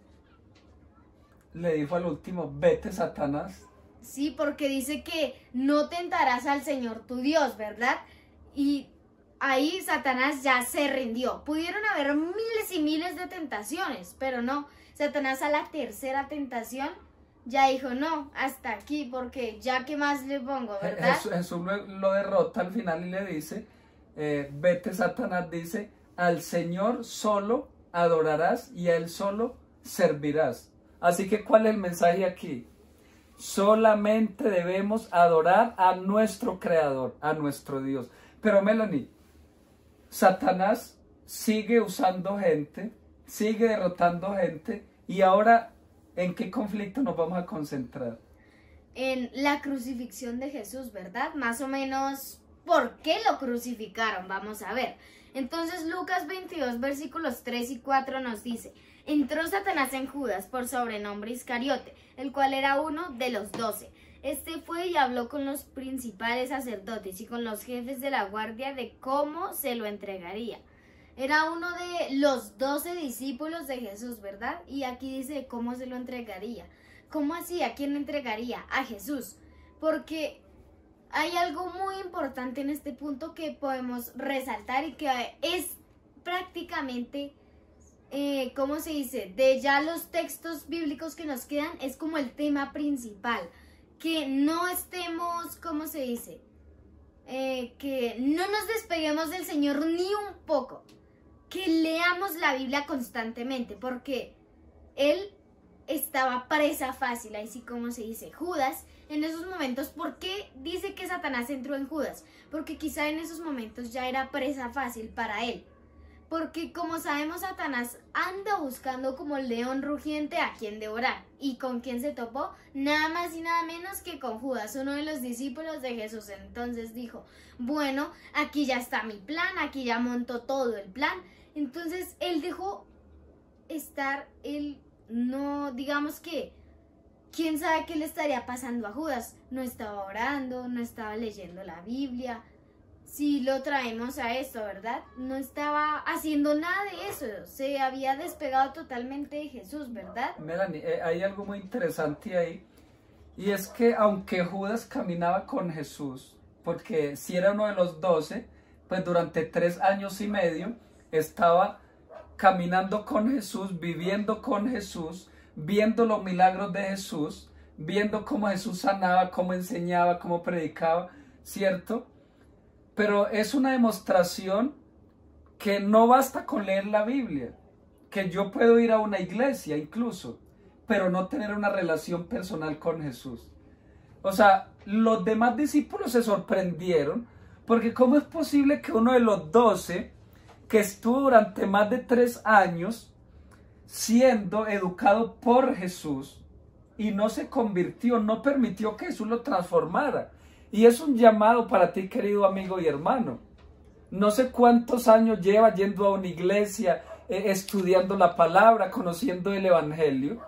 Le dijo al último, vete Satanás. Sí, porque dice que no tentarás al Señor tu Dios, ¿verdad? Y ahí Satanás ya se rindió. Pudieron haber miles y miles de tentaciones, pero no. Satanás a la tercera tentación ya dijo, no, hasta aquí, porque ya qué más le pongo, ¿verdad? Jesús lo derrota al final y le dice, vete Satanás, dice, al Señor solo adorarás y a Él solo servirás. Así que, ¿cuál es el mensaje aquí? Solamente debemos adorar a nuestro Creador, a nuestro Dios. Pero Melanie, Satanás sigue usando gente, sigue derrotando gente, y ahora, ¿en qué conflicto nos vamos a concentrar? En la crucifixión de Jesús, ¿verdad? Más o menos, ¿por qué lo crucificaron? Vamos a ver. Entonces, Lucas 22, versículos 3 y 4 nos dice, entró Satanás en Judas, por sobrenombre Iscariote, el cual era uno de los 12. Este fue y habló con los principales sacerdotes y con los jefes de la guardia de cómo se lo entregaría. Era uno de los 12 discípulos de Jesús, ¿verdad? Y aquí dice cómo se lo entregaría. ¿Cómo así? ¿A quién le entregaría? A Jesús. Porque hay algo muy importante en este punto que podemos resaltar y que es prácticamente, ¿cómo se dice? De ya los textos bíblicos que nos quedan, es como el tema principal. Que no estemos, ¿cómo se dice? Que no nos despeguemos del Señor ni un poco. Que leamos la Biblia constantemente, porque Él estaba presa fácil, así como se dice. Judas, en esos momentos, ¿por qué dice que Satanás entró en Judas? Porque quizá en esos momentos ya era presa fácil para él. Porque como sabemos, Satanás anda buscando como león rugiente a quien devorar. ¿Y con quién se topó? Nada más y nada menos que con Judas, uno de los discípulos de Jesús. Entonces dijo, bueno, aquí ya está mi plan, aquí ya montó todo el plan. Entonces él dejó estar, él no, digamos que, quién sabe qué le estaría pasando a Judas. No estaba orando, no estaba leyendo la Biblia. Si lo traemos a esto, ¿verdad? No estaba haciendo nada de eso. Se había despegado totalmente de Jesús, ¿verdad? Melanie, hay algo muy interesante ahí. Y es que aunque Judas caminaba con Jesús, porque si era uno de los 12, pues durante 3 años y medio estaba caminando con Jesús, viviendo con Jesús, viendo los milagros de Jesús, viendo cómo Jesús sanaba, cómo enseñaba, cómo predicaba, ¿cierto? Pero es una demostración que no basta con leer la Biblia, que yo puedo ir a una iglesia incluso, pero no tener una relación personal con Jesús. O sea, los demás discípulos se sorprendieron, porque ¿cómo es posible que uno de los 12, que estuvo durante más de 3 años siendo educado por Jesús y no se convirtió, no permitió que Jesús lo transformara? Y es un llamado para ti, querido amigo y hermano. No sé cuántos años lleva yendo a una iglesia, estudiando la palabra, conociendo el evangelio,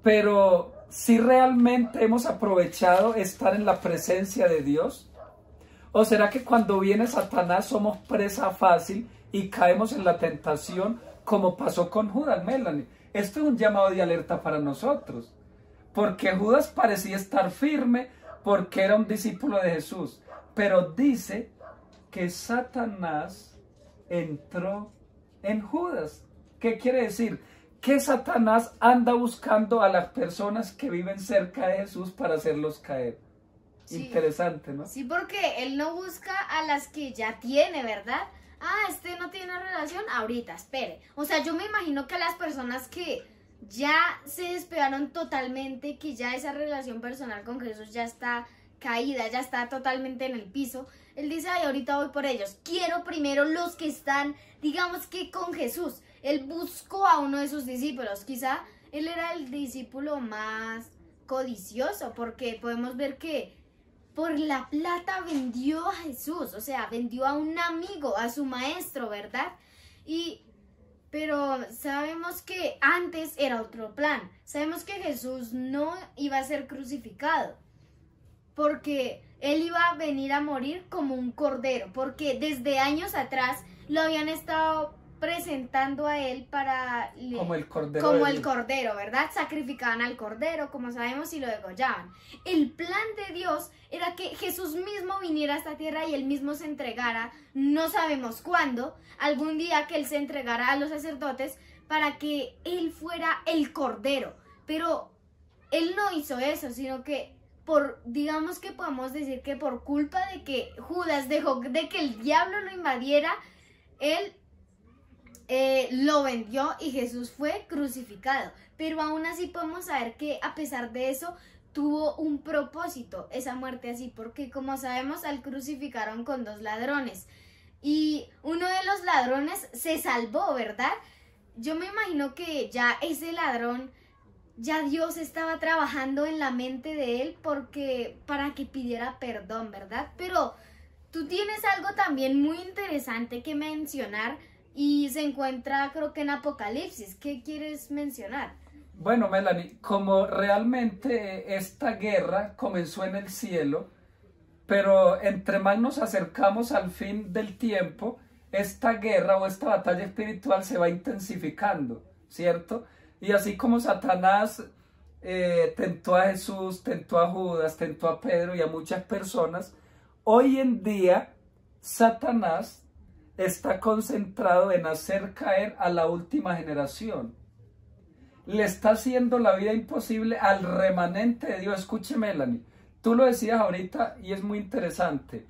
pero si realmente hemos aprovechado estar en la presencia de Dios? ¿O será que cuando viene Satanás somos presa fácil y caemos en la tentación como pasó con Judas, Melanie? Esto es un llamado de alerta para nosotros, porque Judas parecía estar firme porque era un discípulo de Jesús, pero dice que Satanás entró en Judas. ¿Qué quiere decir? Que Satanás anda buscando a las personas que viven cerca de Jesús para hacerlos caer. Sí. Interesante, ¿no? Sí, porque él no busca a las que ya tiene, ¿verdad? Ah, este no tiene relación, ahorita, espere. O sea, yo me imagino que las personas que ya se despegaron totalmente, que ya esa relación personal con Jesús ya está caída, ya está totalmente en el piso, él dice, ay, ahorita voy por ellos. Quiero primero los que están, digamos que con Jesús. Él buscó a uno de sus discípulos. Quizá él era el discípulo más codicioso, porque podemos ver que por la plata vendió a Jesús, o sea, vendió a un amigo, a su maestro, ¿verdad? Pero sabemos que antes era otro plan. Sabemos que Jesús no iba a ser crucificado, porque él iba a venir a morir como un cordero, porque desde años atrás lo habían estado presentando a él para como el cordero, ¿verdad? Sacrificaban al cordero, como sabemos, y lo degollaban. El plan de Dios era que Jesús mismo viniera a esta tierra y él mismo se entregara, no sabemos cuándo, algún día que él se entregara a los sacerdotes para que él fuera el cordero. Pero él no hizo eso, sino que digamos que podemos decir que por culpa de que Judas dejó de que el diablo lo invadiera, él lo vendió y Jesús fue crucificado. Pero aún así podemos saber que a pesar de eso tuvo un propósito esa muerte así, porque como sabemos al crucificaron con 2 ladrones y uno de los ladrones se salvó, ¿verdad? Yo me imagino que ya ese ladrón, ya Dios estaba trabajando en la mente de él para que pidiera perdón, ¿verdad? Pero tú tienes algo también muy interesante que mencionar y se encuentra, creo que en Apocalipsis. ¿Qué quieres mencionar? Bueno, Melanie, como realmente esta guerra comenzó en el cielo, pero entre más nos acercamos al fin del tiempo, esta guerra o esta batalla espiritual se va intensificando, ¿cierto? Y así como Satanás tentó a Jesús, tentó a Judas, tentó a Pedro y a muchas personas, hoy en día Satanás está concentrado en hacer caer a la última generación. Le está haciendo la vida imposible al remanente de Dios. Escuche, Melanie, tú lo decías ahorita y es muy interesante.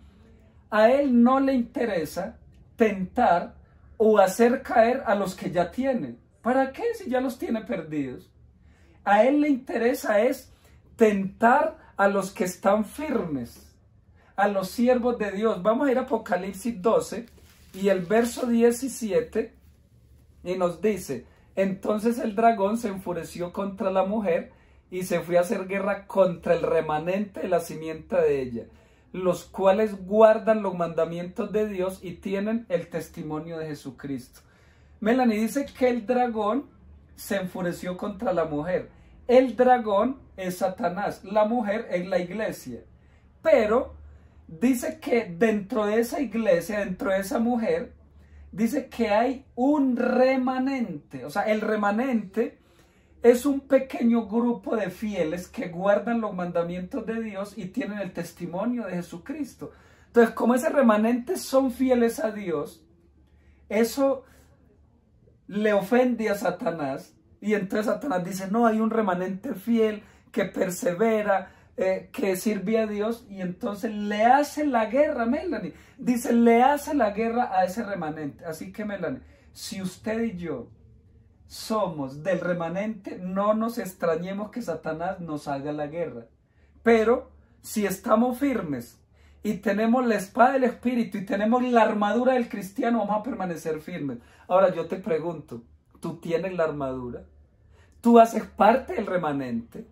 A él no le interesa tentar o hacer caer a los que ya tiene. ¿Para qué si ya los tiene perdidos? A él le interesa es tentar a los que están firmes, a los siervos de Dios. Vamos a ir a Apocalipsis 12 y el verso 17 y nos dice: entonces el dragón se enfureció contra la mujer y se fue a hacer guerra contra el remanente de la simiente de ella, los cuales guardan los mandamientos de Dios y tienen el testimonio de Jesucristo. Melanie, dice que el dragón se enfureció contra la mujer. El dragón es Satanás, la mujer es la iglesia. Pero dice que dentro de esa iglesia, dentro de esa mujer, dice que hay un remanente. O sea, el remanente es un pequeño grupo de fieles que guardan los mandamientos de Dios y tienen el testimonio de Jesucristo. Entonces, como ese remanente son fieles a Dios, eso le ofende a Satanás. Y entonces Satanás dice: no, hay un remanente fiel que persevera, que sirve a Dios, y entonces le hace la guerra, Melanie. Dice, le hace la guerra a ese remanente. Así que, Melanie, si usted y yo somos del remanente, no nos extrañemos que Satanás nos haga la guerra. Pero si estamos firmes y tenemos la espada del Espíritu y tenemos la armadura del cristiano, vamos a permanecer firmes. Ahora yo te pregunto, ¿tú tienes la armadura? ¿Tú haces parte del remanente?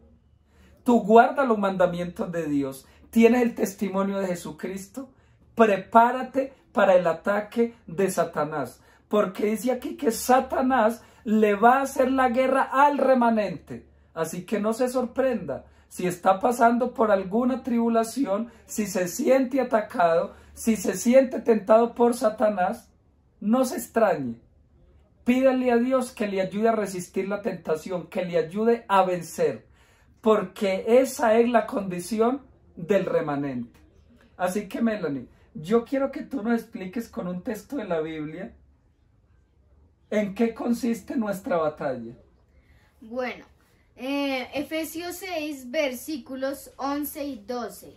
¿Tú guardas los mandamientos de Dios? ¿Tienes el testimonio de Jesucristo? Prepárate para el ataque de Satanás, porque dice aquí que Satanás le va a hacer la guerra al remanente. Así que no se sorprenda si está pasando por alguna tribulación, si se siente atacado, si se siente tentado por Satanás, no se extrañe. Pídale a Dios que le ayude a resistir la tentación, que le ayude a vencer, porque esa es la condición del remanente. Así que, Melanie, yo quiero que tú nos expliques con un texto de la Biblia en qué consiste nuestra batalla. Bueno, Efesios 6, versículos 11 y 12,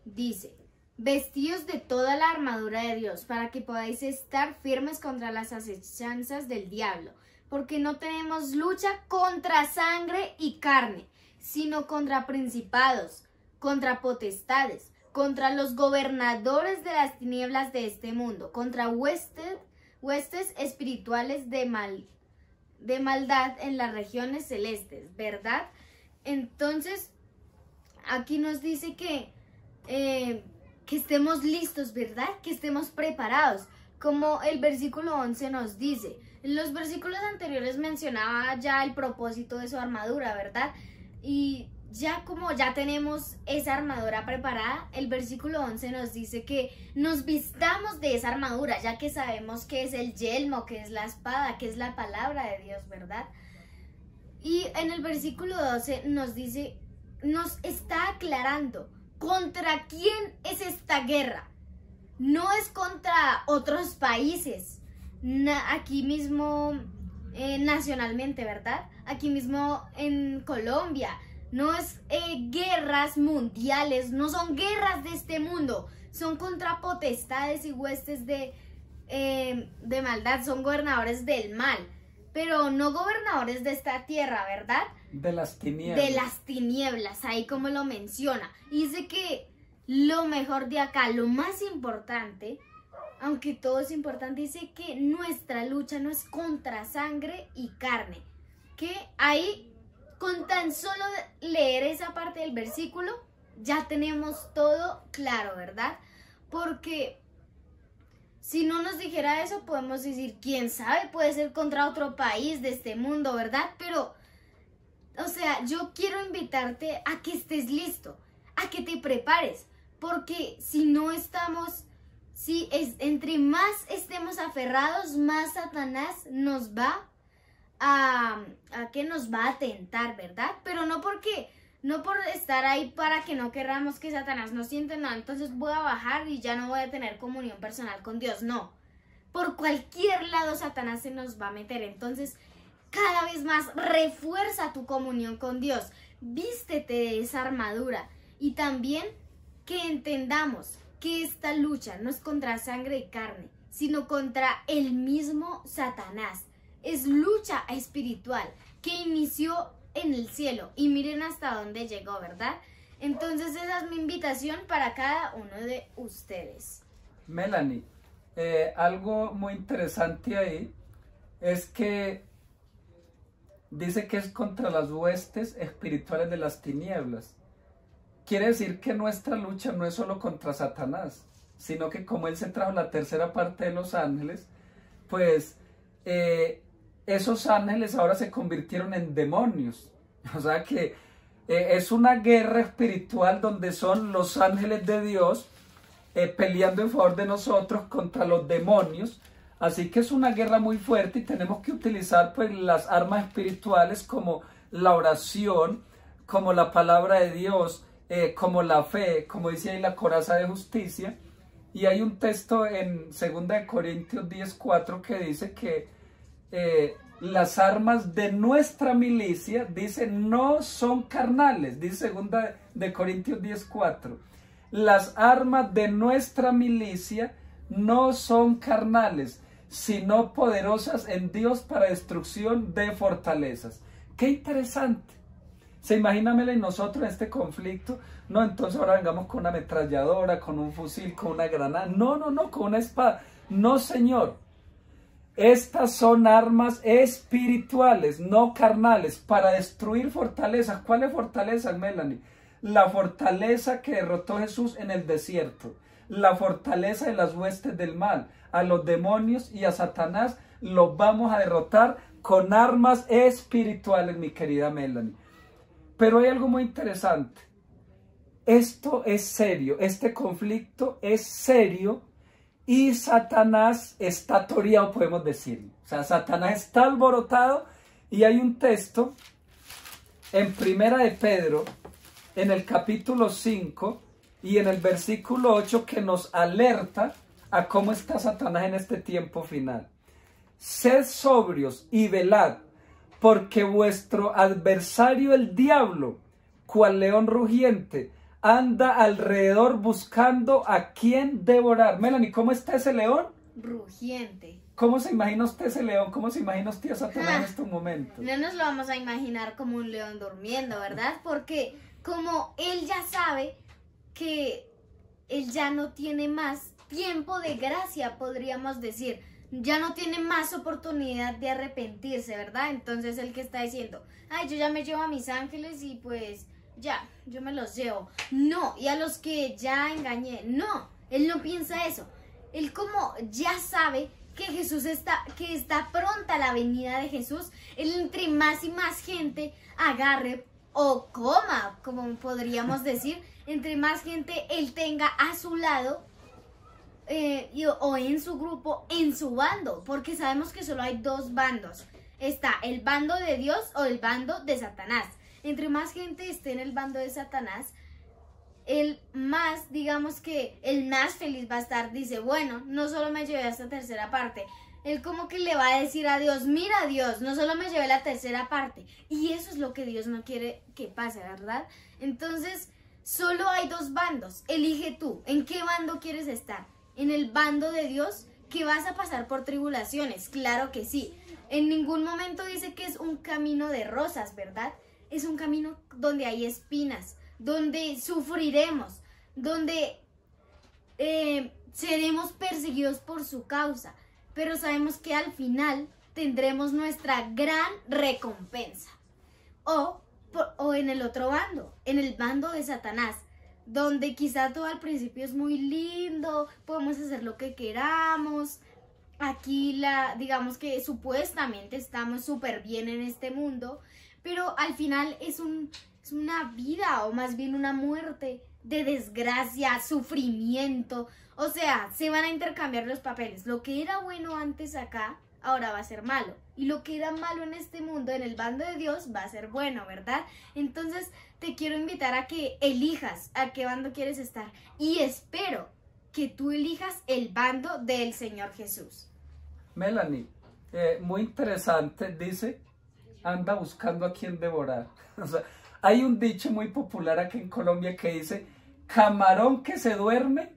dice: vestíos de toda la armadura de Dios, para que podáis estar firmes contra las acechanzas del diablo, porque no tenemos lucha contra sangre y carne, sino contra principados, contra potestades, contra los gobernadores de las tinieblas de este mundo, contra huestes espirituales de maldad en las regiones celestes, ¿verdad? Entonces, aquí nos dice que estemos listos, ¿verdad? Que estemos preparados, como el versículo 11 nos dice. En los versículos anteriores mencionaba ya el propósito de su armadura, ¿verdad? Y ya como ya tenemos esa armadura preparada, el versículo 11 nos dice que nos vistamos de esa armadura, ya que sabemos que es el yelmo, que es la espada, que es la palabra de Dios, ¿verdad? Y en el versículo 12 nos dice, nos está aclarando contra quién es esta guerra. No es contra otros países, aquí mismo nacionalmente, ¿verdad? Aquí mismo en Colombia. No es guerras mundiales, no son guerras de este mundo, son contra potestades y huestes de maldad, son gobernadores del mal, pero no gobernadores de esta tierra, ¿verdad? De las tinieblas. De las tinieblas, ahí como lo menciona. Y dice que lo mejor de acá, lo más importante, aunque todo es importante, dice que nuestra lucha no es contra sangre y carne, que ahí con tan solo leer esa parte del versículo, ya tenemos todo claro, ¿verdad? Porque si no nos dijera eso, podemos decir, quién sabe, puede ser contra otro país de este mundo, ¿verdad? Pero, o sea, yo quiero invitarte a que estés listo, a que te prepares, porque si no estamos, entre más estemos aferrados, más Satanás nos va a que nos va a tentar, ¿verdad? Pero no por estar ahí para que no querramos que Satanás nos siente, no, entonces voy a bajar y ya no voy a tener comunión personal con Dios, no. Por cualquier lado Satanás se nos va a meter, entonces cada vez más refuerza tu comunión con Dios, vístete de esa armadura y también que entendamos que esta lucha no es contra sangre y carne, sino contra el mismo Satanás. Es lucha espiritual que inició en el cielo y miren hasta dónde llegó, ¿verdad? Entonces esa es mi invitación para cada uno de ustedes. Melanie, algo muy interesante ahí es que dice que es contra las huestes espirituales de las tinieblas. Quiere decir que nuestra lucha no es solo contra Satanás, sino que como él se trajo la tercera parte de los ángeles, pues esos ángeles ahora se convirtieron en demonios. O sea que es una guerra espiritual donde son los ángeles de Dios peleando en favor de nosotros contra los demonios. Así que es una guerra muy fuerte y tenemos que utilizar pues las armas espirituales como la oración, como la palabra de Dios, como la fe, como dice ahí la coraza de justicia. Y hay un texto en 2 Corintios 10:4 que dice que las armas de nuestra milicia, dice, no son carnales, dice 2 Corintios 10:4. Las armas de nuestra milicia no son carnales, sino poderosas en Dios para destrucción de fortalezas. ¡Qué interesante! ¿Se imagina, Mela, y nosotros en este conflicto? No, entonces ahora vengamos con una ametralladora, con un fusil, con una granada. No, con una espada. No, señor. Estas son armas espirituales, no carnales, para destruir fortalezas. ¿Cuáles fortalezas, Melanie? La fortaleza que derrotó Jesús en el desierto. La fortaleza de las huestes del mal. A los demonios y a Satanás los vamos a derrotar con armas espirituales, mi querida Melanie. Pero hay algo muy interesante. Esto es serio, este conflicto es serio y Satanás está toreado, podemos decirlo. O sea, Satanás está alborotado y hay un texto en Primera de Pedro, en el capítulo 5 y en el versículo 8 que nos alerta a cómo está Satanás en este tiempo final. Sed sobrios y velad, porque vuestro adversario el diablo, cual león rugiente, anda alrededor buscando a quien devorar. Melanie, ¿cómo está ese león? Rugiente. ¿Cómo se imagina usted ese león? ¿Cómo se imagina usted a Satanás en estos momentos? No nos lo vamos a imaginar como un león durmiendo, ¿verdad? Porque como él ya sabe que él ya no tiene más tiempo de gracia, podríamos decir, ya no tiene más oportunidad de arrepentirse, ¿verdad? Entonces el que está diciendo, ay, yo ya me llevo a mis ángeles y pues ya, yo me los llevo. No, y a los que ya engañé, no, él no piensa eso. Él como ya sabe que que está pronta la venida de Jesús, él entre más y más gente agarre o coma, como podríamos decir, entre más gente él tenga a su lado o en su grupo, en su bando, porque sabemos que solo hay dos bandos. Está el bando de Dios o el bando de Satanás. Entre más gente esté en el bando de Satanás, el más, digamos que el más feliz va a estar. Dice, bueno, no solo me llevé a esta tercera parte. Él como que le va a decir a Dios, mira Dios, no solo me llevé la tercera parte. Y eso es lo que Dios no quiere que pase, ¿verdad? Entonces, solo hay dos bandos. Elige tú, ¿en qué bando quieres estar? ¿En el bando de Dios? ¿Que vas a pasar por tribulaciones? Claro que sí. En ningún momento dice que es un camino de rosas, ¿verdad? Es un camino donde hay espinas, donde sufriremos, donde seremos perseguidos por su causa, pero sabemos que al final tendremos nuestra gran recompensa. O en el otro bando, en el bando de Satanás, donde quizá todo al principio es muy lindo, podemos hacer lo que queramos. Aquí digamos que supuestamente estamos súper bien en este mundo, pero al final es una vida o más bien una muerte de desgracia, sufrimiento. O sea, se van a intercambiar los papeles. Lo que era bueno antes acá, ahora va a ser malo. Y lo que era malo en este mundo, en el bando de Dios, va a ser bueno, ¿verdad? Entonces te quiero invitar a que elijas a qué bando quieres estar. Y espero que tú elijas el bando del Señor Jesús. Melanie, muy interesante, dice, anda buscando a quien devorar. O sea, hay un dicho muy popular aquí en Colombia que dice, camarón que se duerme,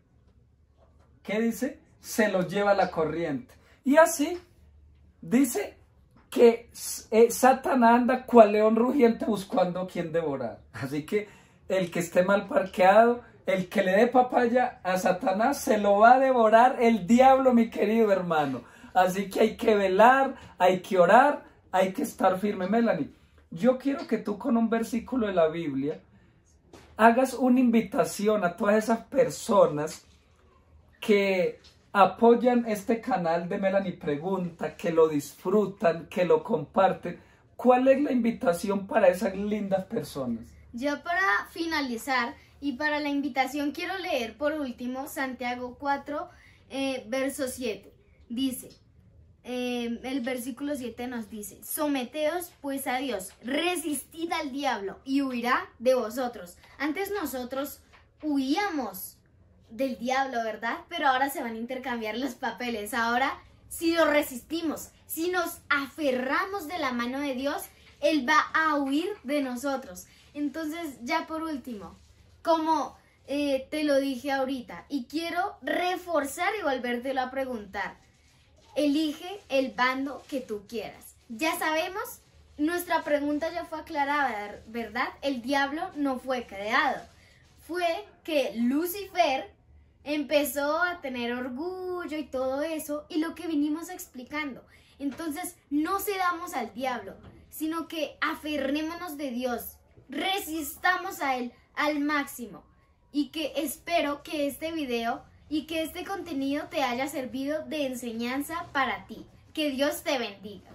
¿qué dice? Se lo lleva la corriente. Y así dice que Satanás anda cual león rugiente buscando a quien devorar. Así que el que esté mal parqueado, el que le dé papaya a Satanás, se lo va a devorar el diablo, mi querido hermano. Así que hay que velar, hay que orar, hay que estar firme. Melanie, yo quiero que tú con un versículo de la Biblia hagas una invitación a todas esas personas que apoyan este canal de Melanie Pregunta, que lo disfrutan, que lo comparten. ¿Cuál es la invitación para esas lindas personas? Ya para finalizar y para la invitación quiero leer por último Santiago 4, verso 7. Dice, el versículo 7 nos dice, someteos pues a Dios, resistid al diablo y huirá de vosotros. Antes nosotros huíamos del diablo, ¿verdad? Pero ahora se van a intercambiar los papeles. Ahora, si lo resistimos, si nos aferramos de la mano de Dios, Él va a huir de nosotros. Entonces, ya por último, como te lo dije ahorita, y quiero reforzar y volvértelo a preguntar, elige el bando que tú quieras. Ya sabemos, nuestra pregunta ya fue aclarada, ¿verdad? El diablo no fue creado. Fue que Lucifer empezó a tener orgullo y todo eso, y lo que vinimos explicando. Entonces, no cedamos al diablo, sino que aferrémonos de Dios, resistamos a Él al máximo. Y que espero que este video y que este contenido te haya servido de enseñanza para ti. Que Dios te bendiga.